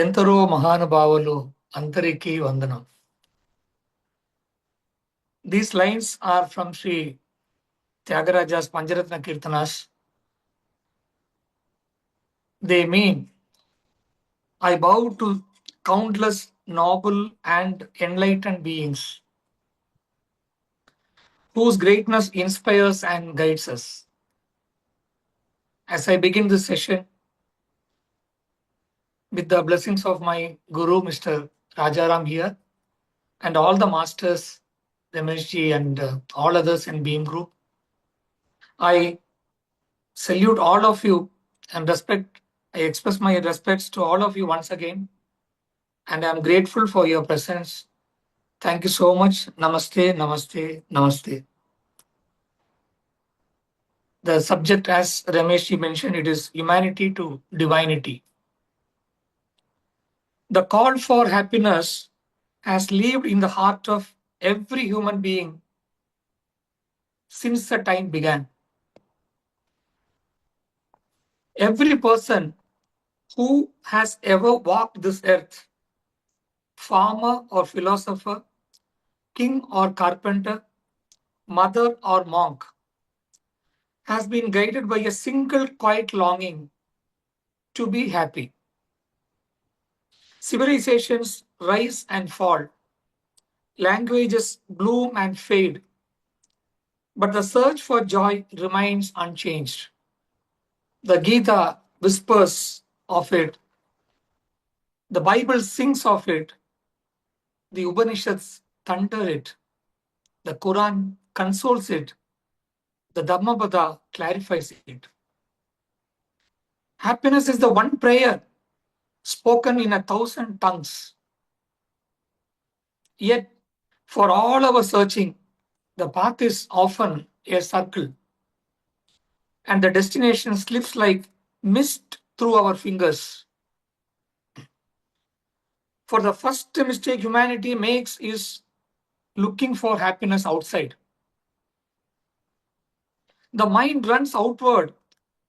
ఎందరో మహానుభావులు అందరికీ వందనం. These lines are from Sri Tyagaraja's Pancharatna Kirtanas. They mean, I bow to countless noble and enlightened beings whose greatness inspires and guides us. As I begin this session with the blessings of my Guru, Mr. Rajaram here, and all the masters, Rameshji and all others in Beam Group, I salute all of you and I express my respects to all of you once again. And I'm grateful for your presence. Thank you so much. Namaste, namaste, namaste. The subject, as Rameshji mentioned, it is humanity to divinity. The call for happiness has lived in the heart of every human being since the time began. Every person who has ever walked this earth, farmer or philosopher, king or carpenter, mother or monk, has been guided by a single quiet longing to be happy. Civilizations rise and fall, languages bloom and fade, but the search for joy remains unchanged. The Gita whispers of it, the Bible sings of it, the Upanishads thunder it, the Quran consoles it, the Dhammapada clarifies it. Happiness is the one prayer spoken in 1,000 tongues. Yet, for all our searching, the path is often a circle, and the destination slips like mist through our fingers. For the first mistake humanity makes is looking for happiness outside. The mind runs outward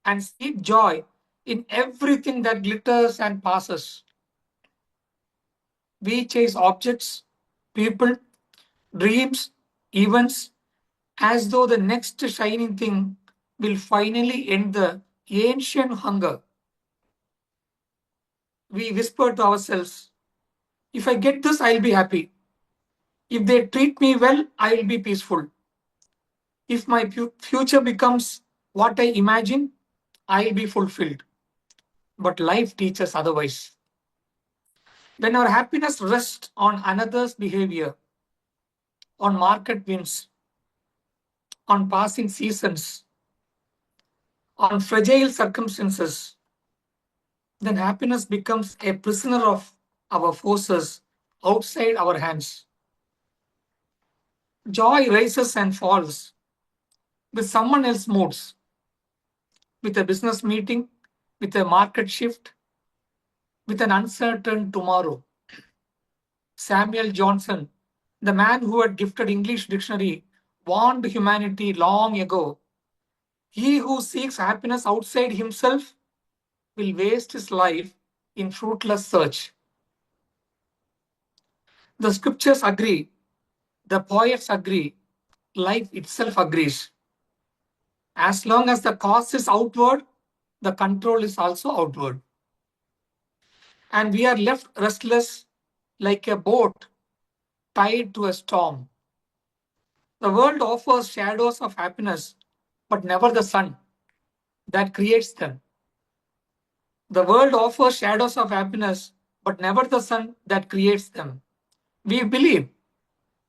and seeks joy in everything that glitters and passes. We chase objects, people, dreams, events, as though the next shining thing will finally end the ancient hunger. We whisper to ourselves, if I get this, I'll be happy. If they treat me well, I'll be peaceful. If my future becomes what I imagine, I'll be fulfilled. But life teaches otherwise. When our happiness rests on another's behavior, on market wins, on passing seasons, on fragile circumstances, then happiness becomes a prisoner of our forces outside our hands. Joy rises and falls with someone else's moods, with a business meeting, with a market shift, with an uncertain tomorrow. Samuel Johnson, the man who had gifted English dictionary, warned humanity long ago. He who seeks happiness outside himself will waste his life in fruitless search. The scriptures agree, the poets agree, life itself agrees. As long as the cause is outward, the control is also outward. And we are left restless like a boat tied to a storm. The world offers shadows of happiness, but never the sun that creates them. The world offers shadows of happiness, but never the sun that creates them.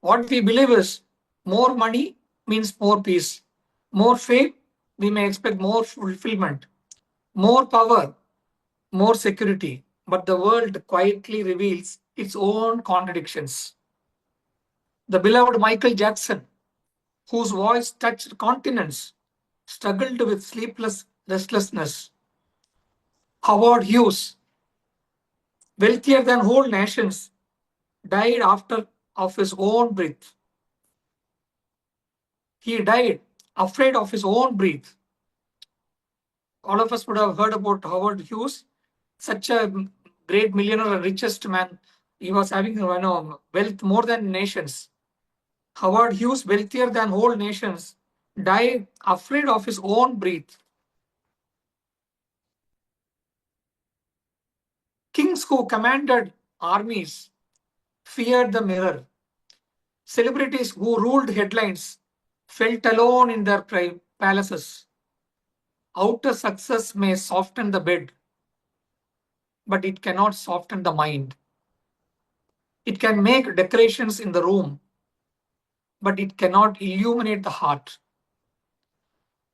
What we believe is more money means more peace, more fame, we may expect more fulfillment, more power, more security, but the world quietly reveals its own contradictions. The beloved Michael Jackson, whose voice touched continents, struggled with sleepless restlessness. Howard Hughes, wealthier than whole nations, died after of his own breath. He died afraid of his own breath. All of us would have heard about Howard Hughes, such a great millionaire, richest man. He was having wealth more than nations. Howard Hughes, wealthier than whole nations, died afraid of his own breath. Kings who commanded armies feared the mirror. Celebrities who ruled headlines felt alone in their palaces. Outer success may soften the bed, but it cannot soften the mind. It can make decorations in the room, but it cannot illuminate the heart.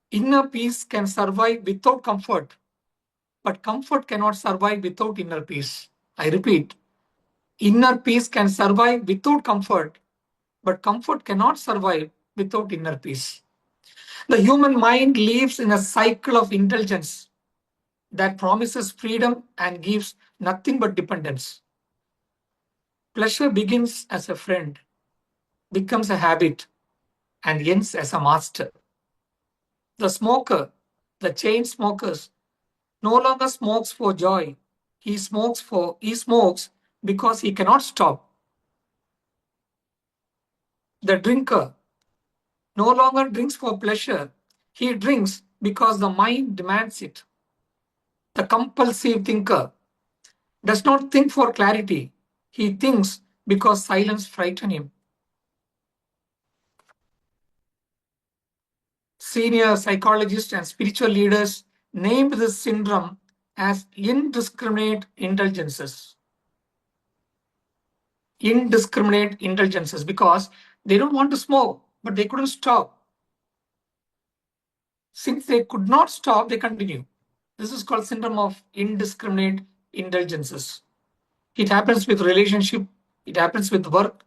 Inner peace can survive without comfort, but comfort cannot survive without inner peace. I repeat, inner peace can survive without comfort, but comfort cannot survive without inner peace. The human mind lives in a cycle of indulgence that promises freedom and gives nothing but dependence. Pleasure begins as a friend, becomes a habit, and ends as a master. The smoker, the chain smokers, no longer smokes for joy. He smokes because he cannot stop. The drinker no longer drinks for pleasure. He drinks because the mind demands it. The compulsive thinker does not think for clarity. He thinks because silence frightens him. Senior psychologists and spiritual leaders named this syndrome as indiscriminate indulgences. Indiscriminate indulgences because they don't want to smoke, but they couldn't stop. Since they could not stop, they continue. This is called syndrome of indiscriminate indulgences. It happens with relationship, it happens with work,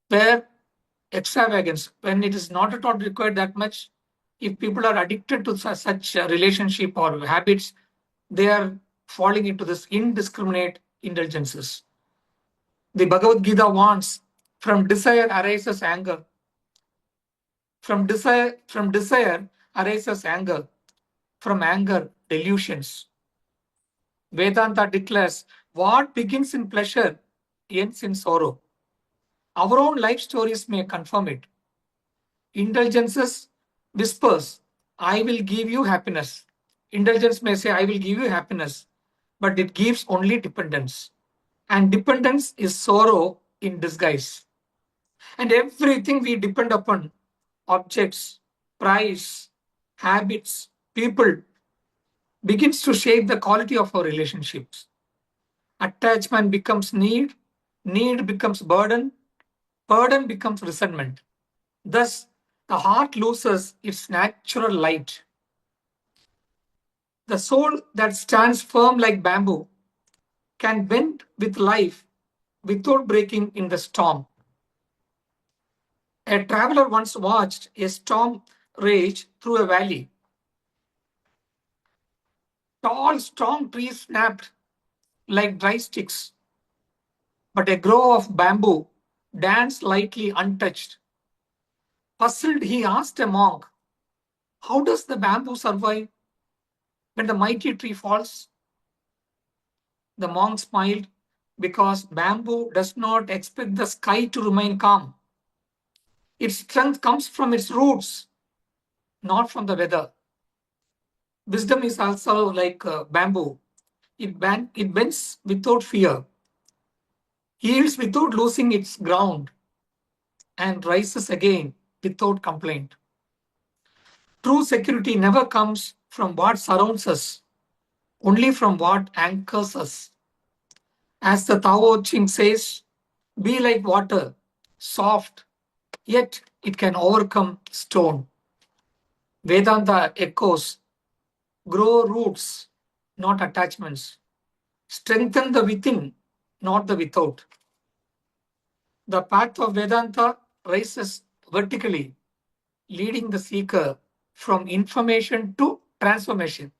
where extravagance, when it is not at all required that much, if people are addicted to such a relationship or habits, they are falling into this indiscriminate indulgences. The Bhagavad Gita warns, from desire arises anger. From desire arises anger. From anger, delusions. Vedanta declares, what begins in pleasure ends in sorrow. Our own life stories may confirm it. Indulgences whispers, I will give you happiness. Indulgence may say, I will give you happiness, but it gives only dependence. And dependence is sorrow in disguise. And everything we depend upon, objects, price, habits, people, begins to shape the quality of our relationships. Attachment becomes need, need becomes burden, burden becomes resentment. Thus, the heart loses its natural light. The soul that stands firm like bamboo can bend with life without breaking in the storm. A traveler once watched a storm rage through a valley. Tall, strong trees snapped like dry sticks, but a grove of bamboo danced lightly untouched. Puzzled, he asked a monk, how does the bamboo survive when the mighty tree falls? The monk smiled because bamboo does not expect the sky to remain calm. Its strength comes from its roots, not from the weather. Wisdom is also like bamboo. It bends without fear, yields without losing its ground, and rises again without complaint. True security never comes from what surrounds us, only from what anchors us. As the Tao Ching says, be like water, soft, yet it can overcome stone. Vedanta echoes, grow roots, not attachments. Strengthen the within, not the without. The path of Vedanta rises vertically, leading the seeker from information to transformation.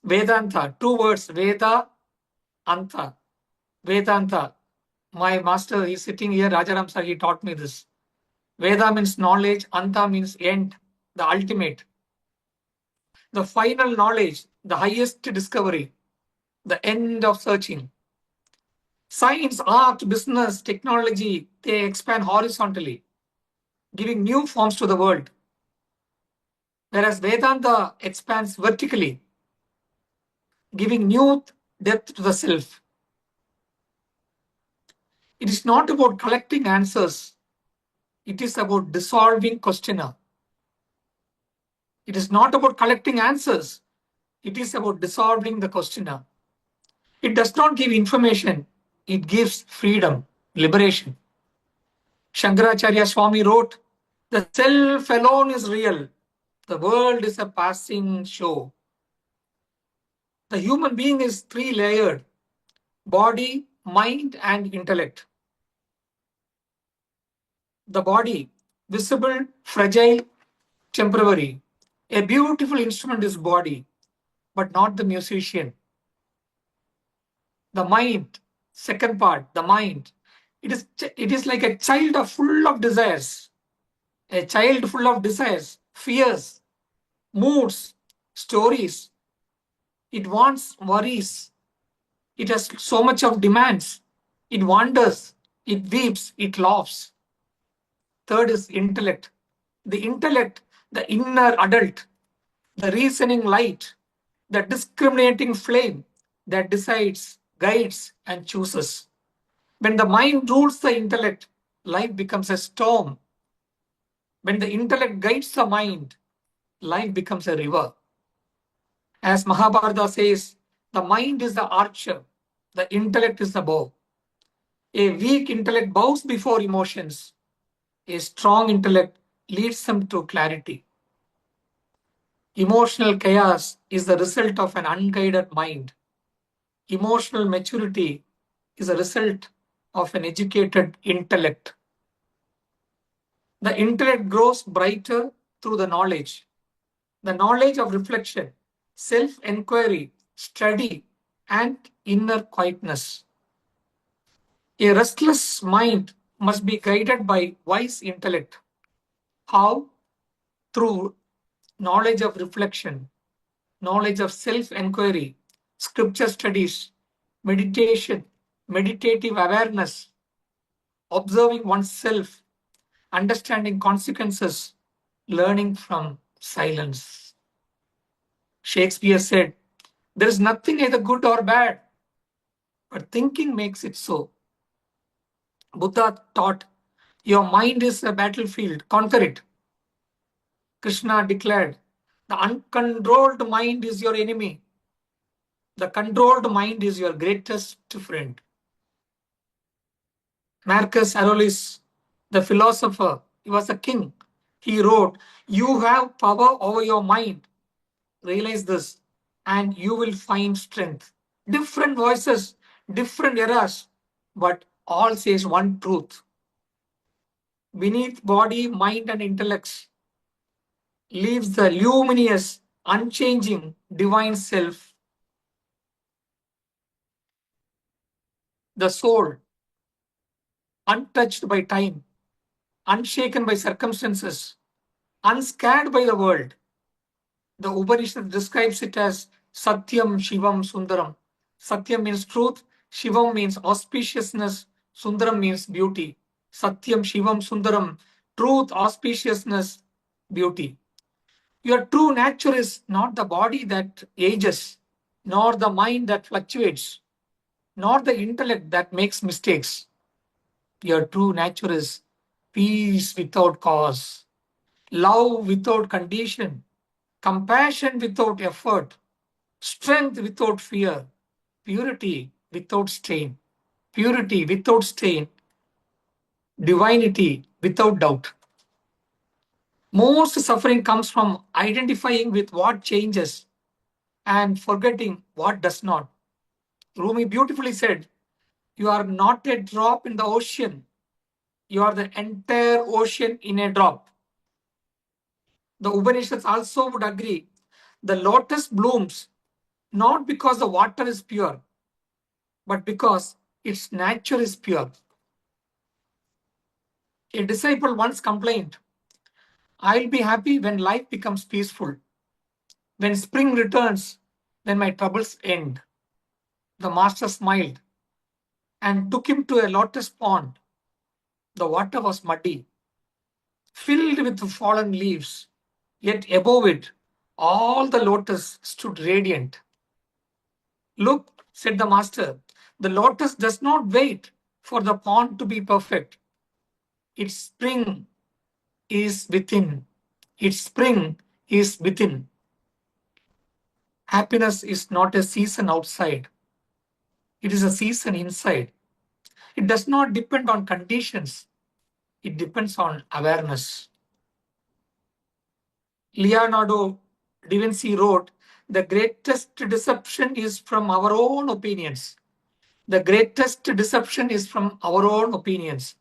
Vedanta, two words, Veda, Anta. Vedanta. My master is sitting here, Rajaram sir, he taught me this. Veda means knowledge, Anta means end, the ultimate. The final knowledge, the highest discovery. the end of searching. Science, art, business, technology, they expand horizontally, giving new forms to the world. Whereas Vedanta expands vertically, giving new depth to the self. It is not about collecting answers, it is about dissolving questioner. It is not about collecting answers, it is about dissolving the questioner. It does not give information, it gives freedom, liberation. Shankaracharya Swami wrote, "The self alone is real. The world is a passing show." The human being is three layered: body, mind, and intellect. The body, visible, fragile, temporary. A beautiful instrument is body, but not the musician. The mind, second part, the mind. It is like a child full of desires. A child full of desires, fears, moods, stories. It wants, worries. It has so much of demands. It wanders, it weeps, it laughs. Third is intellect. The intellect, the inner adult, the reasoning light, the discriminating flame that decides, guides, and chooses. When the mind rules the intellect, life becomes a storm. When the intellect guides the mind, life becomes a river. As Mahabharata says, the mind is the archer, the intellect is the bow. A weak intellect bows before emotions. A strong intellect leads them to clarity. Emotional chaos is the result of an unguided mind. Emotional maturity is a result of an educated intellect. The intellect grows brighter through the knowledge of reflection, self enquiry, study, and inner quietness. A restless mind must be guided by wise intellect. How? Through knowledge of reflection, knowledge of self enquiry, scripture studies, meditation, meditative awareness, observing oneself, understanding consequences, learning from silence. Shakespeare said, "There is nothing either good or bad, but thinking makes it so." Buddha taught, "Your mind is a battlefield, conquer it." Krishna declared, "The uncontrolled mind is your enemy. The controlled mind is your greatest friend." Marcus Aurelius, the philosopher, he was a king. He wrote, "You have power over your mind. Realize this, and you will find strength." Different voices, different eras, but all says one truth. Beneath body, mind, and intellects lives the luminous, unchanging, divine self, the soul, untouched by time, unshaken by circumstances, unscared by the world. The Upanishad describes it as Satyam Shivam Sundaram. Satyam means truth, Shivam means auspiciousness, Sundaram means beauty. Satyam Shivam Sundaram, truth, auspiciousness, beauty. Your true nature is not the body that ages, nor the mind that fluctuates, nor the intellect that makes mistakes. Your true nature is peace without cause, love without condition, compassion without effort, strength without fear, purity without stain, purity without stain, divinity without doubt. Most suffering comes from identifying with what changes and forgetting what does not. Rumi beautifully said, "You are not a drop in the ocean, you are the entire ocean in a drop." The Upanishads also would agree. The lotus blooms not because the water is pure, but because its nature is pure. A disciple once complained, "I'll be happy when life becomes peaceful, when spring returns, when my troubles end." The master smiled and took him to a lotus pond. The water was muddy, filled with fallen leaves, yet above it, all the lotus stood radiant. Look, said the master, the lotus does not wait for the pond to be perfect. Its spring is within. Its spring is within. Happiness is not a season outside. It is a season inside. It does not depend on conditions. It depends on awareness. Leonardo da Vinci wrote, the greatest deception is from our own opinions. The greatest deception is from our own opinions.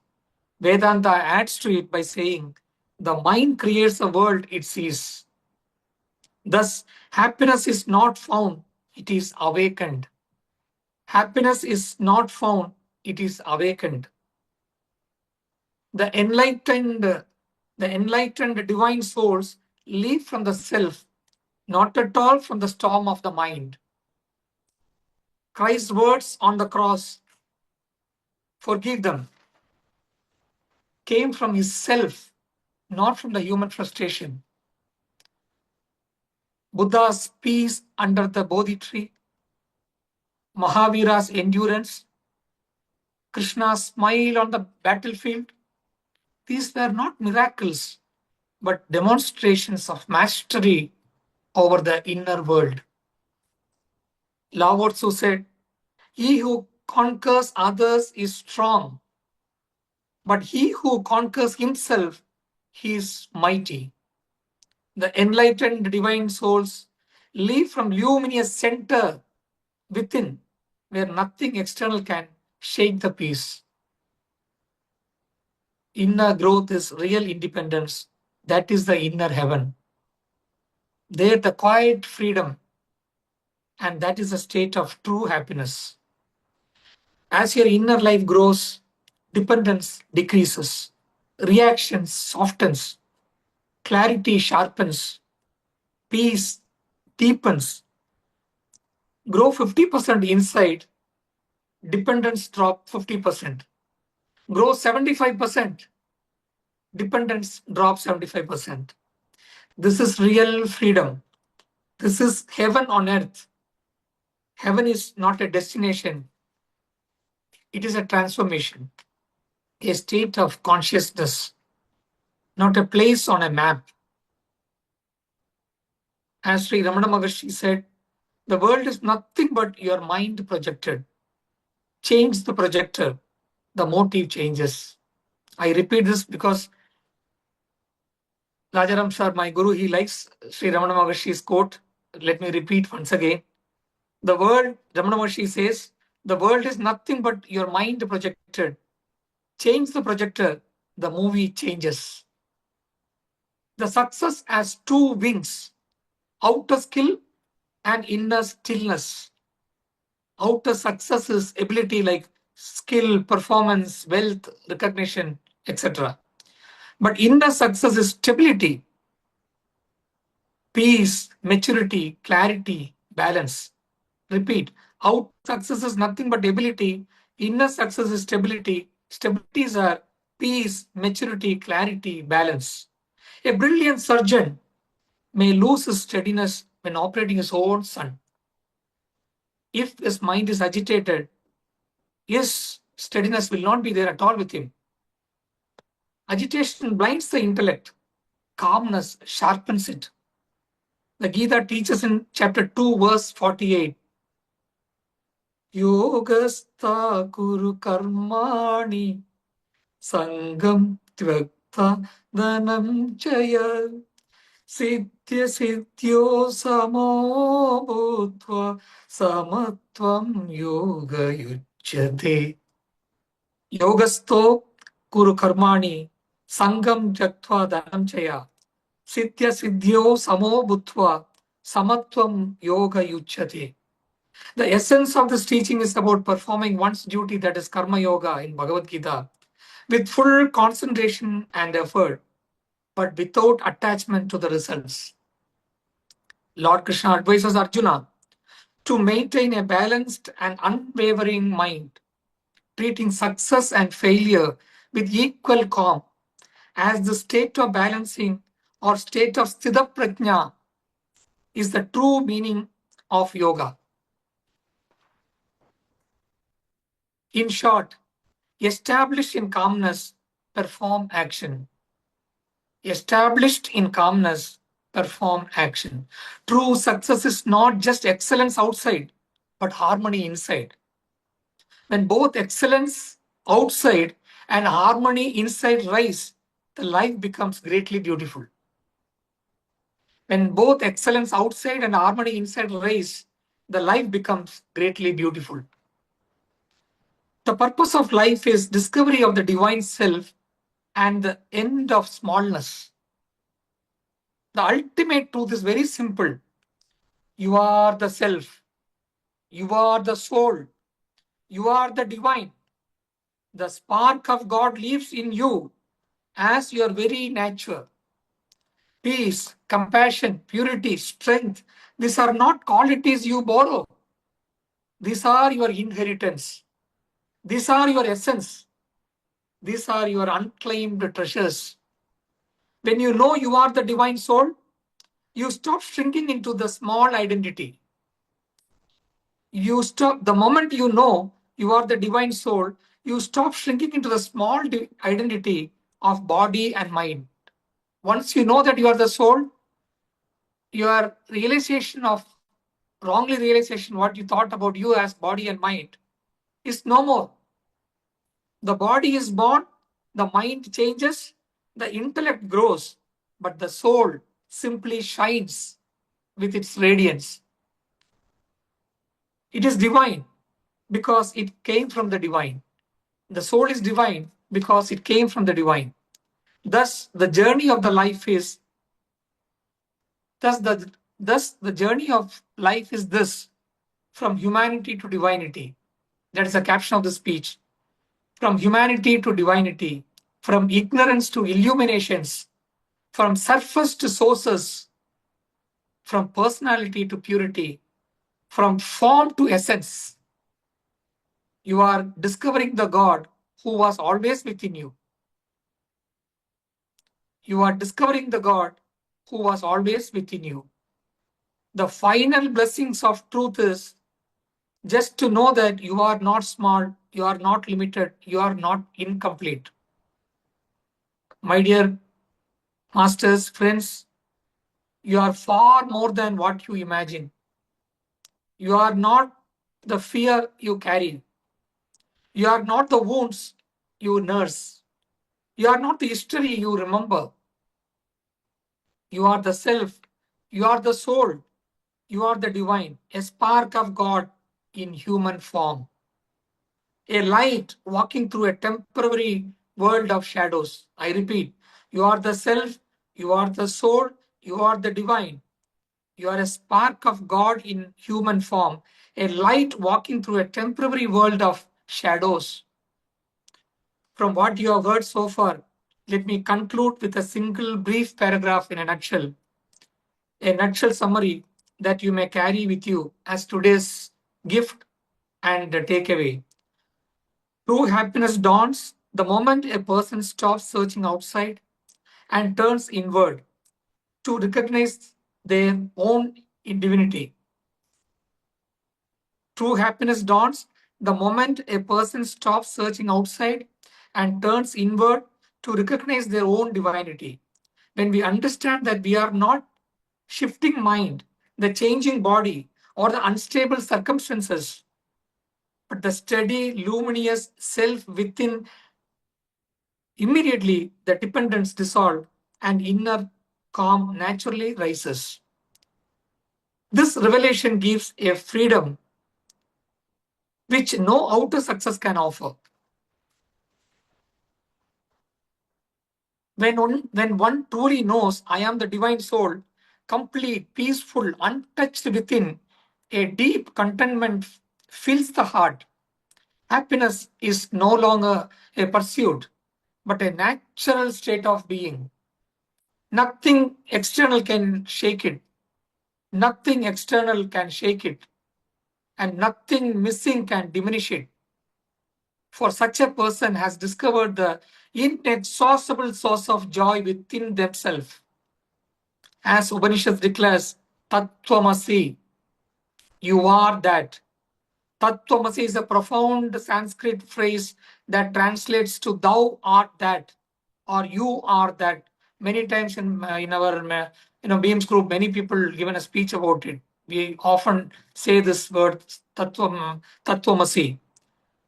Vedanta adds to it by saying, the mind creates a world it sees. Thus, happiness is not found, it is awakened. Happiness is not found, it is awakened. The enlightened divine souls leave from the self, not at all from the storm of the mind. Christ's words on the cross, forgive them, came from his self, not from the human frustration. Buddha's peace under the Bodhi tree, Mahavira's endurance, Krishna's smile on the battlefield, these were not miracles, but demonstrations of mastery over the inner world. Lao Tzu said, he who conquers others is strong, but he who conquers himself, he is mighty. The enlightened divine souls live from luminous center within, where nothing external can shake the peace. Inner growth is real independence. That is the inner heaven. There, the quiet freedom, and that is a state of true happiness. As your inner life grows, dependence decreases, reaction softens, clarity sharpens, peace deepens. Grow 50% inside, dependence drop 50%. Grow 75%, dependence drop 75%. This is real freedom. This is heaven on earth. Heaven is not a destination. It is a transformation, a state of consciousness, not a place on a map. As Sri Ramana Maharshi said, the world is nothing but your mind projected. Change the projector, the motive changes. I repeat this because Rajaram Shah, my guru, he likes Sri Ramana Maharshi's quote. Let me repeat once again. The world, Ramana Maharshi says, the world is nothing but your mind projected. Change the projector, the movie changes. The success has two wings, outer skill and inner stillness. Outer success is ability like skill, performance, wealth, recognition, etc. But inner success is stability, peace, maturity, clarity, balance. Repeat, outer success is nothing but ability, inner success is stability. Stabilities are peace, maturity, clarity, balance. A brilliant surgeon may lose his steadiness when operating his own son. If his mind is agitated, his steadiness will not be there at all with him. Agitation blinds the intellect. Calmness sharpens it. The Gita teaches in chapter 2, verse 48. Yogastha kuru karmani sangam tvakta dhanam jaya siddhya siddhyo samo bhutva samatvam yoga yuchyate. Yogastho kuru karmani sangam jaktva dhanam jaya siddhya siddhyo samo bhutva samatvam yoga yuchyate. The essence of this teaching is about performing one's duty, that is karma yoga in Bhagavad Gita, with full concentration and effort, but without attachment to the results. Lord Krishna advises Arjuna, to maintain a balanced and unwavering mind, treating success and failure with equal calm as the state of balancing or state of sthita prajna is the true meaning of yoga. In short, established in calmness, perform action. Established in calmness, perform action. True success is not just excellence outside, but harmony inside. When both excellence outside and harmony inside rise, the life becomes greatly beautiful. When both excellence outside and harmony inside rise, the life becomes greatly beautiful. The purpose of life is discovery of the divine self and the end of smallness. The ultimate truth is very simple. You are the self. You are the soul. You are the divine. The spark of God lives in you as your very nature. Peace, compassion, purity, strength, these are not qualities you borrow. These are your inheritance. These are your essence. These are your unclaimed treasures. When you know you are the divine soul, you stop shrinking into the small identity. You stop, the moment you know you are the divine soul, you stop shrinking into the small identity of body and mind. Once you know that you are the soul, your realization of wrongly realization, what you thought about you as body and mind, is no more. The body is born, the mind changes, the intellect grows, but the soul simply shines with its radiance. It is divine because it came from the divine. The soul is divine because it came from the divine. Thus, the journey of the life is thus the journey of life is this: from humanity to divinity. That is the caption of the speech. From humanity to divinity, from ignorance to illuminations, from surface to sources, from personality to purity, from form to essence. You are discovering the God who was always within you. You are discovering the God who was always within you. The final blessings of truth is just to know that you are not small, you are not limited, you are not incomplete. My dear masters, friends, you are far more than what you imagine. You are not the fear you carry. You are not the wounds you nurse. You are not the history you remember. You are the self. You are the soul. You are the divine, a spark of God in human form. A light walking through a temporary world of shadows. I repeat, you are the self, you are the soul, you are the divine. You are a spark of God in human form, a light walking through a temporary world of shadows. From what you have heard so far, let me conclude with a single brief paragraph in a nutshell summary that you may carry with you as today's gift and takeaway. True happiness dawns the moment a person stops searching outside and turns inward to recognize their own divinity. True happiness dawns the moment a person stops searching outside and turns inward to recognize their own divinity. When we understand that we are not shifting mind, the changing body, or the unstable circumstances, but the steady, luminous self within, immediately the dependence dissolves and inner calm naturally rises. This revelation gives a freedom which no outer success can offer. When one truly knows I am the divine soul, complete, peaceful, untouched within, a deep contentment fills the heart. Happiness is no longer a pursuit, but a natural state of being. Nothing external can shake it. Nothing external can shake it. and nothing missing can diminish it. For such a person has discovered the inexhaustible source of joy within themselves. As Upanishad declares, Tattvamasi, you are that. Tattvamasi is a profound Sanskrit phrase that translates to thou art that, or you are that. Many times in our Beams group, many people given a speech about it. We often say this word Tattvamasi.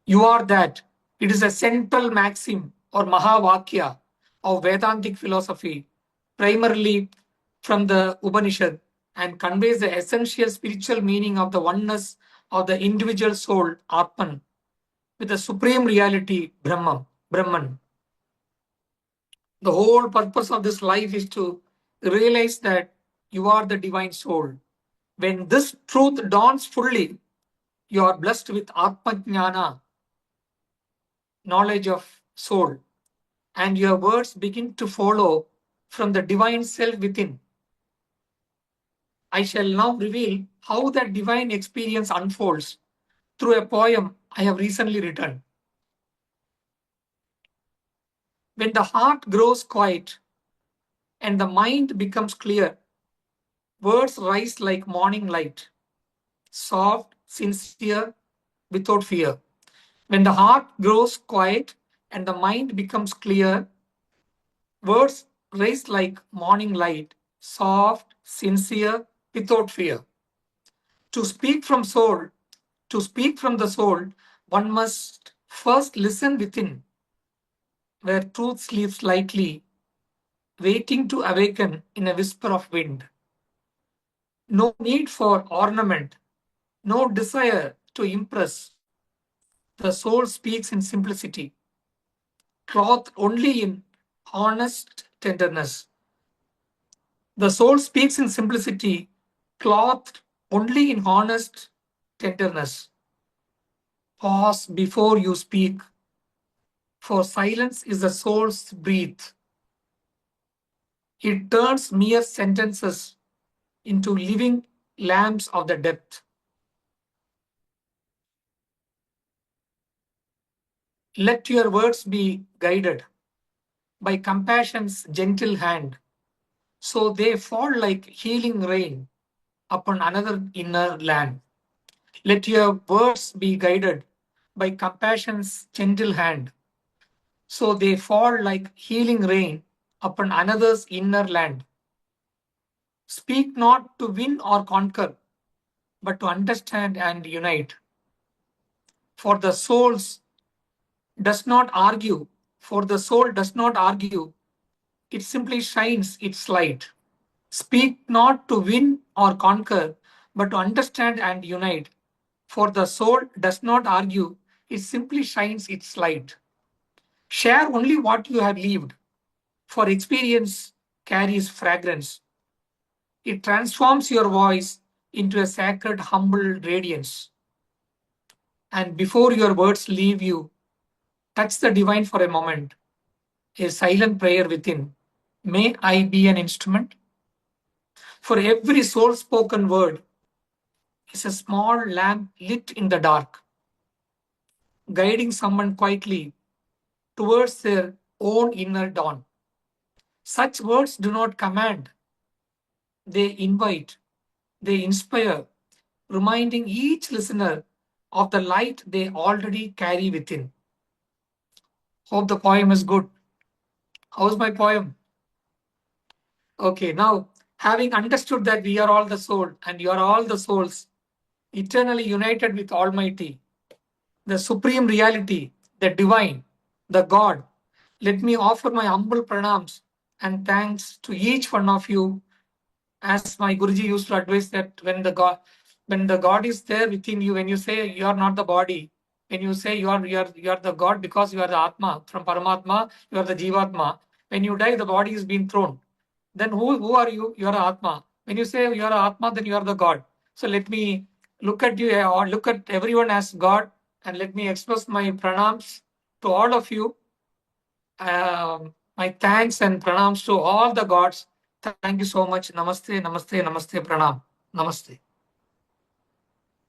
You are that. It is a central maxim or Mahavakya of Vedantic philosophy, primarily from the Upanishad, and conveys the essential spiritual meaning of the oneness of the individual soul, Atman, with the supreme reality, Brahman. The whole purpose of this life is to realize that you are the divine soul. When this truth dawns fully, you are blessed with Atma Jnana, knowledge of soul, and your words begin to follow from the divine self within. I shall now reveal how that divine experience unfolds through a poem I have recently written. When the heart grows quiet and the mind becomes clear, words rise like morning light, soft, sincere, without fear. When the heart grows quiet and the mind becomes clear, words rise like morning light, soft, sincere, without fear. To speak from soul, to speak from the soul, one must first listen within, where truth sleeps lightly, waiting to awaken in a whisper of wind. No need for ornament, no desire to impress. The soul speaks in simplicity, clothed only in honest tenderness. The soul speaks in simplicity, clothed only in honest tenderness. Pause before you speak, for silence is the soul's breath. It turns mere sentences into living lamps of the depth. Let your words be guided by compassion's gentle hand, so they fall like healing rain upon another inner land. Let your words be guided by compassion's gentle hand, so they fall like healing rain upon another's inner land. Speak not to win or conquer, but to understand and unite. For the souls does not argue, for the soul does not argue, it simply shines its light. Speak not to win or conquer, but to understand and unite. For the soul does not argue, it simply shines its light. Share only what you have lived, for experience carries fragrance. It transforms your voice into a sacred, humble radiance. And before your words leave you, touch the divine for a moment, a silent prayer within. May I be an instrument? For every soul spoken word is a small lamp lit in the dark, guiding someone quietly towards their own inner dawn. Such words do not command, they invite, they inspire, reminding each listener of the light they already carry within. Hope the poem is good. How's my poem? Okay, now having understood that we are all the soul and you are all the souls, eternally united with Almighty, the supreme reality, the divine, the God, let me offer my humble pranams and thanks to each one of you. As my Guruji used to advise that when the God is there within you, when you say you are not the body, when you say you are the God because you are the Atma from Paramatma, you are the Jivatma. When you die, the body is being thrown. Then who are you? You are Atma. When you say you are Atma, then you are the God. So let me look at you or look at everyone as God, and let me express my pranams to all of you. My thanks and pranams to all the gods. Thank you so much. Namaste, namaste, namaste, pranam. Namaste.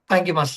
Thank you, Master.